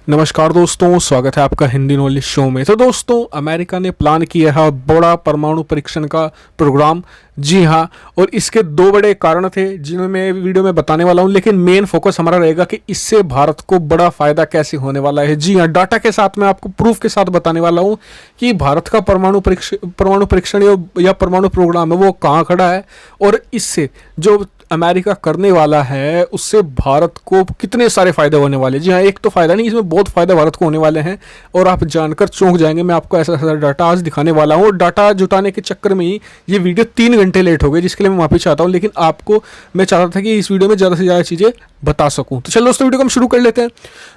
नमस्कार दोस्तों, स्वागत है आपका हिंदी नॉलेज शो में। तो दोस्तों, अमेरिका ने प्लान किया है बड़ा परमाणु परीक्षण का प्रोग्राम। जी हाँ, और इसके दो बड़े कारण थे जिन्हें मैं वीडियो में बताने वाला हूं, लेकिन मेन फोकस हमारा रहेगा कि इससे भारत को बड़ा फायदा कैसे होने वाला है। जी हाँ, डाटा के साथ मैं आपको प्रूफ के साथ बताने वाला हूं कि भारत का परमाणु परीक्षण या परमाणु प्रोग्राम है वो कहाँ खड़ा है, और इससे जो अमेरिका करने वाला है उससे भारत को कितने सारे फायदे होने वाले। जी हाँ, एक तो फायदा नहीं, इसमें बहुत फायदा भारत को होने वाले हैं और आप जानकर चौंक जाएंगे। मैं आपको ऐसा ऐसा डाटा आज दिखाने वाला हूँ। डाटा जुटाने के चक्कर में ही ये वीडियो 3 घंटे लेट हो गई, जिसके लिए मैं माफी चाहता हूँ, लेकिन आपको मैं चाहता था कि इस वीडियो में ज़्यादा से ज़्यादा चीज़ें बता सकूं। तो चलो दोस्तों, वीडियो को हम शुरू कर लेते हैं।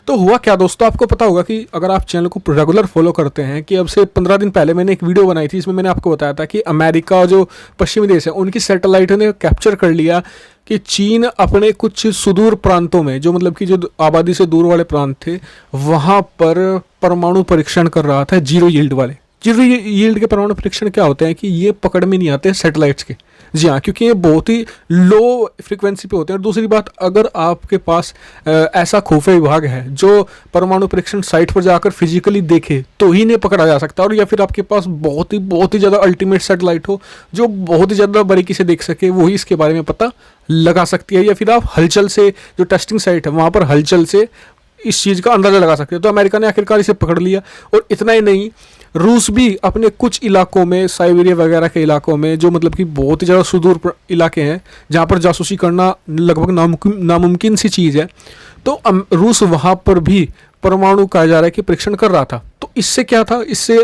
तो हुआ क्या दोस्तों, आपको पता होगा कि अगर आप चैनल को रेगुलर फॉलो करते हैं कि अब से 15 दिन पहले मैंने एक वीडियो बनाई थी, इसमें मैंने आपको बताया था कि अमेरिका जो पश्चिमी देश है उनकी सैटेलाइट ने कैप्चर कर लिया कि चीन अपने कुछ सुदूर प्रांतों में, जो मतलब कि जो आबादी से दूर वाले प्रांत थे, वहाँ पर परमाणु परीक्षण कर रहा था। जीरो यील्ड वाले, जीरो यील्ड के परमाणु परीक्षण क्या होते हैं कि ये पकड़ में नहीं आते सैटेलाइट्स के। जी हाँ, क्योंकि ये बहुत ही लो फ्रिक्वेंसी पे होते हैं। और दूसरी बात, अगर आपके पास ऐसा खुफिया विभाग है जो परमाणु परीक्षण साइट पर जाकर फिजिकली देखे तो ही नहीं पकड़ा जा सकता, और या फिर आपके पास बहुत ही ज़्यादा अल्टीमेट सैटेलाइट हो जो बहुत ही ज़्यादा बारीकी से देख सके, वही इसके बारे में पता लगा सकती है। या फिर आप हलचल से, जो टेस्टिंग साइट है वहाँ पर हलचल से इस चीज़ का अंदाज़ा लगा सकते हैं। तो अमेरिका ने आखिरकार इसे पकड़ लिया। और इतना ही नहीं, रूस भी अपने कुछ इलाकों में, साइबेरिया वगैरह के इलाकों में, जो मतलब कि बहुत ही ज़्यादा सुदूर इलाके हैं जहाँ पर जासूसी करना लगभग नामुमकिन सी चीज़ है, तो रूस वहाँ पर भी परमाणु कहा जा रहा है कि परीक्षण कर रहा था। तो इससे क्या था, इससे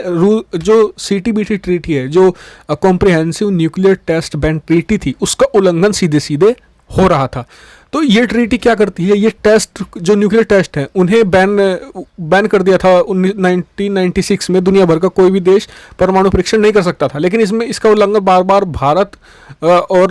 जो CTBT ट्रीटी है, जो comprehensive nuclear test ban treaty थी, उसका उल्लंघन सीधे सीधे हो रहा था। तो ये ट्रीटी क्या करती है, ये टेस्ट जो न्यूक्लियर टेस्ट हैं उन्हें बैन कर दिया था 1996 में। दुनिया भर का कोई भी देश परमाणु परीक्षण नहीं कर सकता था, लेकिन इसमें इसका उल्लंघन बार बार भारत और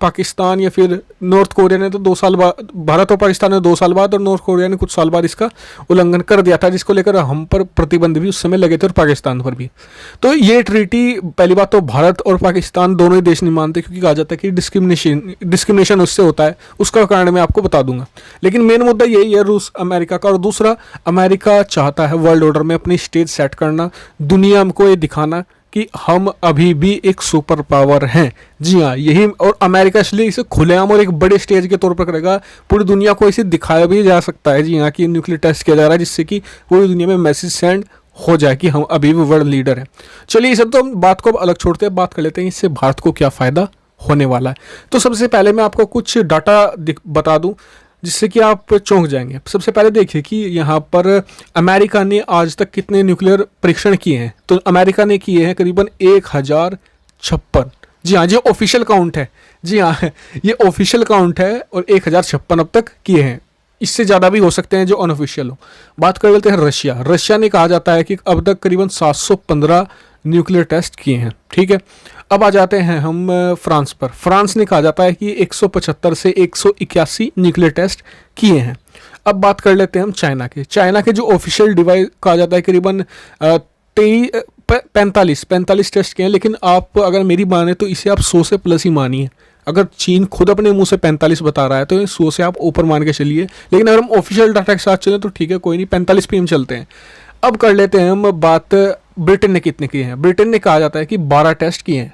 पाकिस्तान या फिर नॉर्थ कोरिया ने तो 2 साल बाद, भारत और पाकिस्तान ने 2 साल बाद और नॉर्थ कोरिया ने कुछ साल बाद इसका उल्लंघन कर दिया था, जिसको लेकर हम पर प्रतिबंध भी उस समय लगे थे और पाकिस्तान पर भी। तो ये ट्रीटी, पहली बात तो भारत और पाकिस्तान दोनों ही देश नहीं मानते, क्योंकि कहा जाता है कि डिस्क्रिमिनेशन उससे होता है, उसका कारण मैं आपको बता दूंगा। लेकिन मेन मुद्दा यही है रूस अमेरिका का। और दूसरा, अमेरिका चाहता है वर्ल्ड ऑर्डर में अपनी स्टेज सेट करना, दुनिया को ये दिखाना कि हम अभी भी एक सुपर पावर हैं। जी हाँ, यही, और अमेरिका इसलिए इसे खुलेआम और एक बड़े स्टेज के तौर पर करेगा, पूरी दुनिया को इसे दिखाया भी जा सकता है। जी हाँ, कि न्यूक्लियर टेस्ट किया जा रहा है, जिससे कि पूरी दुनिया में मैसेज सेंड हो जाए कि हम अभी भी वर्ल्ड लीडर हैं। चलिए, इस तो हम बात को अब अलग छोड़ते हैं, बात कर लेते हैं इससे भारत को क्या फ़ायदा होने वाला है। तो सबसे पहले मैं आपको कुछ डाटा बता दूं जिससे कि आप चौंक जाएंगे। सबसे पहले देखिए कि यहाँ पर अमेरिका ने आज तक कितने न्यूक्लियर परीक्षण किए हैं। तो अमेरिका ने किए हैं करीबन 1056। जी हाँ, ये ऑफिशियल काउंट है। जी हाँ, ये ऑफिशियल काउंट है और 1056 अब तक किए हैं। इससे ज़्यादा भी हो सकते हैं जो अनऑफिशियल हो। बात कर लेते हैं रशिया ने कहा जाता है कि अब तक करीबन 715 न्यूक्लियर टेस्ट किए हैं। ठीक है, अब आ जाते हैं हम फ्रांस पर। फ्रांस ने कहा जाता है कि 175 से 181 न्यूक्लियर टेस्ट किए हैं। अब बात कर लेते हैं हम चाइना के जो ऑफिशियल डिवाइस कहा जाता है करीबन 45 टेस्ट किए हैं। लेकिन आप अगर मेरी माने तो इसे आप 100 से प्लस ही मानिए। अगर चीन खुद अपने मुंह से 45 बता रहा है तो 100 से आप ऊपर मान के चलिए, लेकिन अगर हम ऑफिशियल डाटा के साथ चलें तो ठीक है, कोई नहीं, 45 पे हम चलते हैं। अब कर लेते हैं हम बात, ब्रिटेन ने कितने किए हैं। ब्रिटेन ने कहा जाता है कि 12 टेस्ट किए हैं।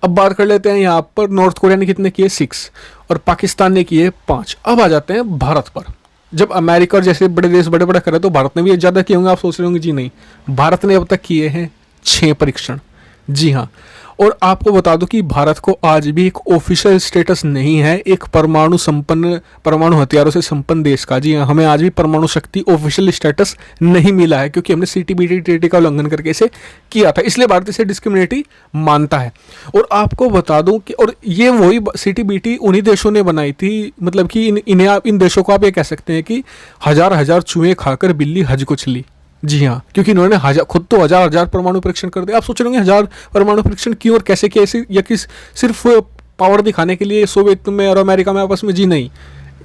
अब बात कर लेते हैं यहाँ पर नॉर्थ कोरिया ने कितने किए, 6, और पाकिस्तान ने किए 5। अब आ जाते हैं भारत पर। जब अमेरिका और जैसे बड़े देश बड़े करे तो भारत ने भी ज़्यादा किए होंगे, आप सोच रहे होंगे जी नहीं, भारत ने अब तक किए हैं 6 परीक्षण। जी हाँ, और आपको बता दूं कि भारत को आज भी एक ऑफिशियल स्टेटस नहीं है एक परमाणु हथियारों से संपन्न देश का। जी हाँ, हमें आज भी परमाणु शक्ति ऑफिशियल स्टेटस नहीं मिला है, क्योंकि हमने CTBT ट्रीटी का उल्लंघन करके इसे किया था, इसलिए भारत इसे डिस्क्रिमिनेटरी मानता है। और आपको बता दूं कि, और ये वही CTBT उन्हीं देशों ने बनाई थी, मतलब कि इन देशों को आप ये कह सकते हैं कि हजार चूहे खाकर बिल्ली हज को चली। जी हाँ, क्योंकि इन्होंने खुद तो हजार परमाणु परीक्षण कर दिया। आप सोच रहे होंगे 1000 परमाणु परीक्षण क्यों और कैसे किए, या कि सिर्फ पावर दिखाने के लिए सोवियत में और अमेरिका में आपस में। जी नहीं,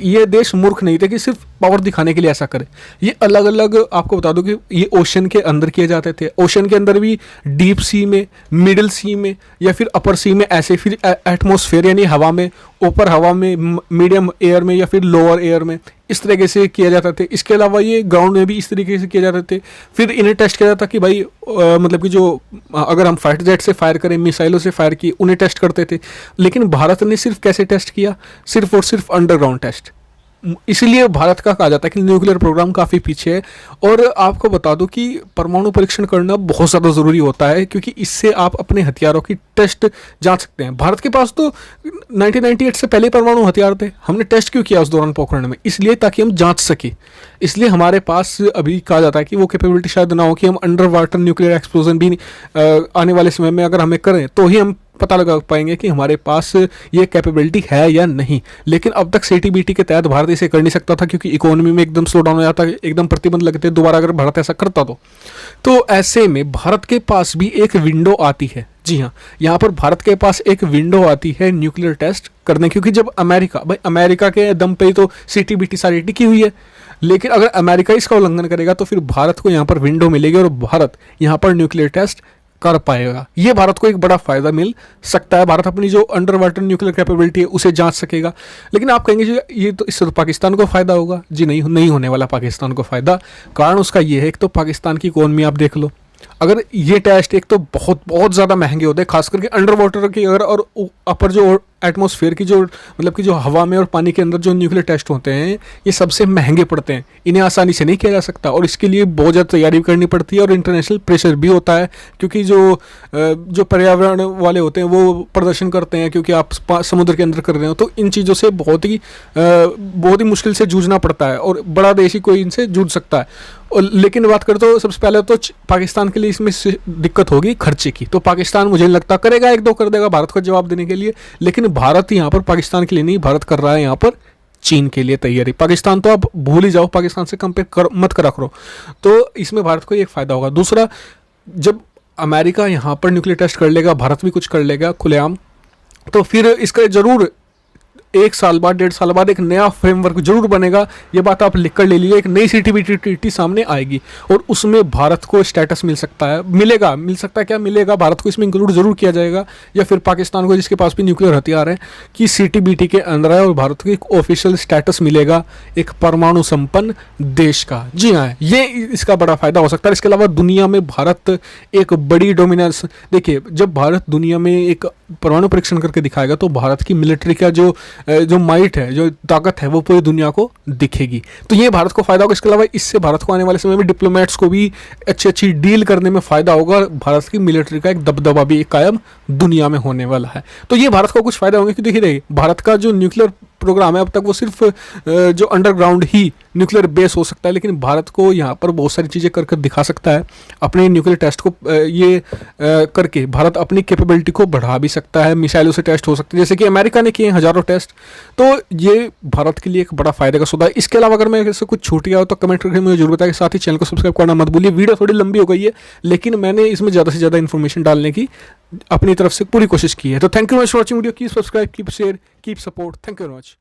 ये देश मूर्ख नहीं थे कि सिर्फ पावर दिखाने के लिए ऐसा करे। ये अलग अलग, आपको बता दूं कि ये ओशन के अंदर किए जाते थे। ओशन के अंदर भी, डीप सी में, मिडिल सी में या फिर अपर सी में, ऐसे फिर एटमॉस्फेयर यानी हवा में, ऊपर हवा में, मीडियम एयर में या फिर लोअर एयर में, इस तरीके से किया जाता थे। इसके अलावा ये ग्राउंड में भी इस तरीके से किए जाते थे। फिर इन्हें टेस्ट किया जाता कि भाई मतलब कि जो अगर हम फाइटर जेट से फायर करें, मिसाइलों से फायर किए, उन्हें टेस्ट करते थे। लेकिन भारत ने सिर्फ कैसे टेस्ट किया? सिर्फ और सिर्फ अंडरग्राउंड टेस्ट। इसीलिए भारत का कहा जाता है कि न्यूक्लियर प्रोग्राम काफ़ी पीछे है। और आपको बता दूं कि परमाणु परीक्षण करना बहुत ज़्यादा ज़रूरी होता है, क्योंकि इससे आप अपने हथियारों की टेस्ट जांच सकते हैं। भारत के पास तो 1998 से पहले परमाणु हथियार थे। हमने टेस्ट क्यों किया उस दौरान पोखरण में? इसलिए ताकि हम जांच सके। इसलिए हमारे पास अभी कहा जाता है कि वो कैपेबिलिटी शायद ना हो कि हम अंडर वाटर न्यूक्लियर एक्सप्लोजन भी आने वाले समय में अगर हमें करें तो ही हम पता लगा पाएंगे कि हमारे पास ये कैपेबिलिटी है या नहीं। लेकिन अब तक सीटीबीटी के तहत भारत इसे कर नहीं सकता था, क्योंकि इकोनॉमी में एकदम स्लो डाउन हो जाता है, एकदम प्रतिबंध लगते दोबारा अगर भारत ऐसा करता तो ऐसे में भारत के पास भी एक विंडो आती है। जी हाँ, यहाँ पर भारत के पास एक विंडो आती है न्यूक्लियर टेस्ट करने, क्योंकि जब अमेरिका के दम पे ही तो सीटीबीटी सारी टिकी हुई है। लेकिन अगर अमेरिका इसका उल्लंघन करेगा तो फिर भारत को यहाँ पर विंडो मिलेगी और भारत यहाँ पर न्यूक्लियर टेस्ट कर पाएगा। ये भारत को एक बड़ा फायदा मिल सकता है। भारत अपनी जो अंडर वाटर न्यूक्लियर कैपेबिलिटी है उसे जांच सकेगा। लेकिन आप कहेंगे जी ये तो इससे तो पाकिस्तान को फायदा होगा। जी नहीं होने वाला पाकिस्तान को फायदा। कारण उसका ये है, एक तो पाकिस्तान की इकोनॉमी आप देख लो। अगर ये टेस्ट एक तो बहुत ज़्यादा महंगे होते हैं, खास करके अंडर वाटर की अगर, और अपर जो एटमॉस्फेयर की जो मतलब कि जो हवा में और पानी के अंदर जो न्यूक्लियर टेस्ट होते हैं ये सबसे महंगे पड़ते हैं। इन्हें आसानी से नहीं किया जा सकता और इसके लिए बहुत ज़्यादा तैयारी करनी पड़ती है और इंटरनेशनल प्रेशर भी होता है, क्योंकि जो पर्यावरण वाले होते हैं वो प्रदर्शन करते हैं, क्योंकि आप समुद्र के अंदर कर रहे हो। तो इन चीज़ों से बहुत ही मुश्किल से जूझना पड़ता है और बड़ा देश ही कोई इनसे जूझ सकता है। लेकिन बात करें तो सबसे पहले तो पाकिस्तान के लिए इसमें दिक्कत होगी खर्चे की। तो पाकिस्तान मुझे नहीं लगता करेगा, एक दो कर देगा भारत को जवाब देने के लिए। लेकिन भारत यहाँ पर पाकिस्तान के लिए नहीं, भारत कर रहा है यहाँ पर चीन के लिए तैयारी। पाकिस्तान तो आप भूल ही जाओ, पाकिस्तान से कंपेयर मत करा करो। तो इसमें भारत को एक फ़ायदा होगा। दूसरा, जब अमेरिका यहाँ पर न्यूक्लियर टेस्ट कर लेगा, भारत भी कुछ कर लेगा खुलेआम, तो फिर इसका ज़रूर 1 साल बाद 1.5 साल बाद एक नया फ्रेमवर्क जरूर बनेगा। ये बात आप लिख कर ले लीजिए। एक नई सीटीबीटी ट्रीटी सामने आएगी और उसमें भारत को स्टेटस मिल सकता है, मिल सकता है क्या मिलेगा, भारत को इसमें इंक्लूड जरूर किया जाएगा, या फिर पाकिस्तान को जिसके पास भी न्यूक्लियर हथियार है कि सीटीबीटी के अंदर है और भारत को एक ऑफिशियल स्टेटस मिलेगा एक परमाणु संपन्न देश का। जी हाँ, ये इसका बड़ा फायदा हो सकता है। इसके अलावा दुनिया में भारत एक बड़ी डोमिनेंस, देखिए जब भारत दुनिया में एक परमाणु परीक्षण करके दिखाएगा तो भारत की मिलिट्री का जो माइट है, जो ताकत है, वो पूरी दुनिया को दिखेगी। तो ये भारत को फायदा होगा। इसके अलावा इससे भारत को आने वाले समय में डिप्लोमेट्स को भी अच्छी डील करने में फायदा होगा। भारत की मिलिट्री का एक दबदबा भी कायम दुनिया में होने वाला है। तो ये भारत को कुछ फायदा होंगे कि देखिए भारत का जो न्यूक्लियर प्रोग्राम है अब तक वो सिर्फ जो अंडरग्राउंड ही न्यूक्लियर बेस हो सकता है, लेकिन भारत को यहाँ पर बहुत सारी चीज़ें कर दिखा सकता है। अपने न्यूक्लियर टेस्ट को करके भारत अपनी कैपेबिलिटी को बढ़ा भी सकता है। मिसाइलों से टेस्ट हो सकते हैं, जैसे कि अमेरिका ने किए हज़ारों टेस्ट। तो ये भारत के लिए एक बड़ा फायदे का सौदा है। इसके अलावा अगर मैं इससे कुछ छूट गया हो तो कमेंट करके मुझे जरूर बताएं। साथ ही चैनल को सब्सक्राइब करना मत भूलिए। वीडियो थोड़ी लंबी हो गई है, लेकिन मैंने इसमें ज़्यादा से ज़्यादा इन्फॉर्मेशन डालने की अपनी तरफ से पूरी कोशिश की है। तो thank you very much for watching video. Keep subscribe, keep share, keep support. Thank you very much.